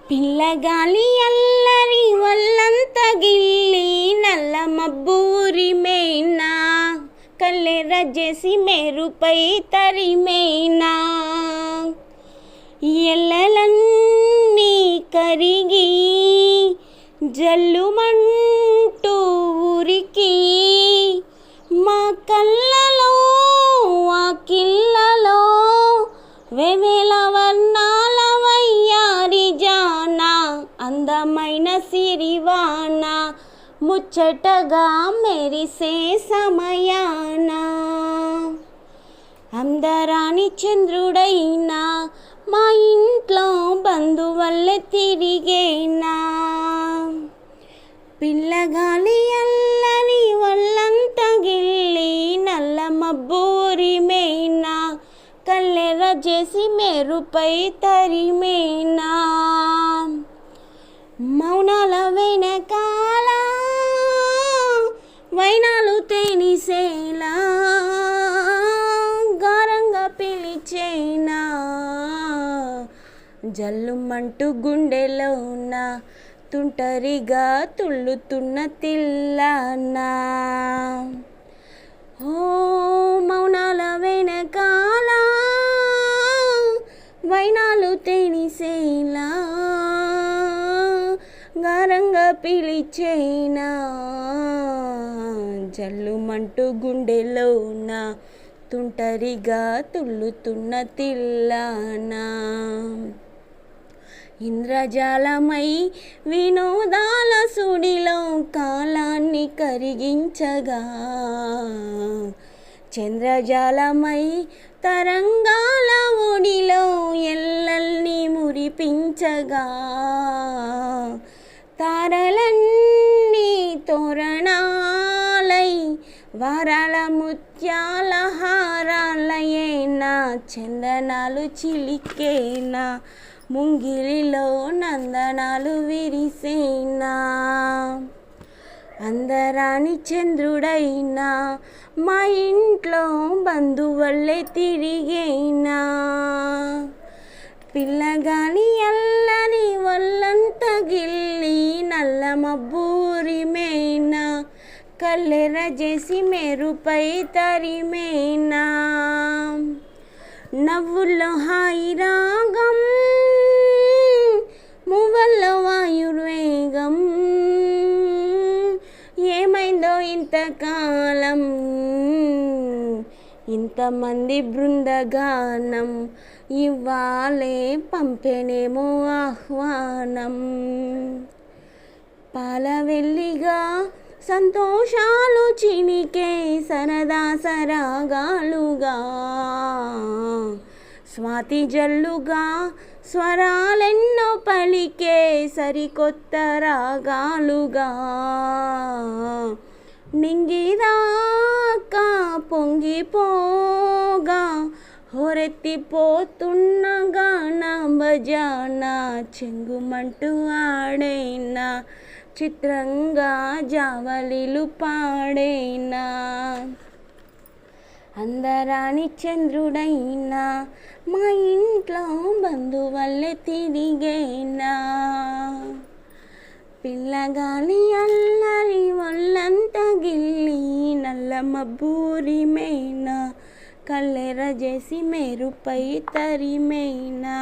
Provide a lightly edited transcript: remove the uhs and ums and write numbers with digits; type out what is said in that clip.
పిల్లగాలి అల్లరి వల్లంత గిల్లి నల్ల మబ్బూరిమేనా కల్లెర చేసి మెరుపై తరిమేనా ఎల్లలన్నీ కరిగి జల్లుమంటూ ఊరికి మా కళ్ళలో ఆ కిళ్ళలో వేవేల వర్ణాల వయ్యారి జానా అందమైన సిరివాన ముచ్చటగా మెరిసే సమయాన అందరాని చంద్రుడైనా మా ఇంట్లో బంధువల్లే తిరిగేనా పిల్లగాలి అల్లని వల్లంత గిల్లి నల్ల మబ్బూరిమేనా కల్లెర చేసి మెరుపై తరిమేనా మౌనాల వెనకాల వైనాలు తేనిసేలా గారంగా పిలిచేనా జల్లుమంటూ గుండెలోన తుంటరిగా తుళ్ళుతున్న తిల్లానా ఓ మౌనాల వెనకాల వైనాలు తేనిసేలా గారంగా పిలిచేనా జల్లుమంటూ గుండెలోన తుంటరిగా తుళ్ళుతున్న తిల్లానా ఇంద్రజాలమై వినోదాల సుడిలో కాలాన్ని కరిగించగా చంద్రజాలమై తరంగాల ఒడిలో ఎల్లల్ని మురిపించగా తారలన్నీ తోరణాలై వారాల ముత్యాల హారాలయేనా చందనాలు చిలికేనా ముంగిలిలో నందనాలు విరిసేనా అందరాని చంద్రుడైనా మా ఇంట్లో బంధువల్లే తిరిగేనా పిల్లగాలి అల్లని వల్లంత గిల్లి నల్ల మబ్బూరిమేనా కల్లెర చేసి మెరుపై తరిమేనా నవ్వుల్లో హాయి రాగం మువ్వల్లో వాయుర్వేగం ఏమైందో ఇంతకాలం ఇంతమంది బృందగానం ఇవ్వాలే పంపెనేమో ఆహ్వానం పాలవెల్లిగా సంతోషాలు చినికే సరదా సరాగాలుగా స్వాతి జల్లుగా స్వరాలెన్నో పలికే సరికొత్త రాగాలుగా నింగిదాకా పొంగిపోగా హోరెత్తిపోతున్న గాన భజానా చెంగుమంటూ ఆడేనా చిత్రంగా జావలిలు పాడేనా అందరాని చంద్రుడైనా మా ఇంట్లో బంధువల్లే తిరిగేనా పిల్లగాలి అల్లరి వల్లంత గిల్లి నల్ల మబ్బూరిమేనా కల్లెర చేసి మెరుపై తరిమేనా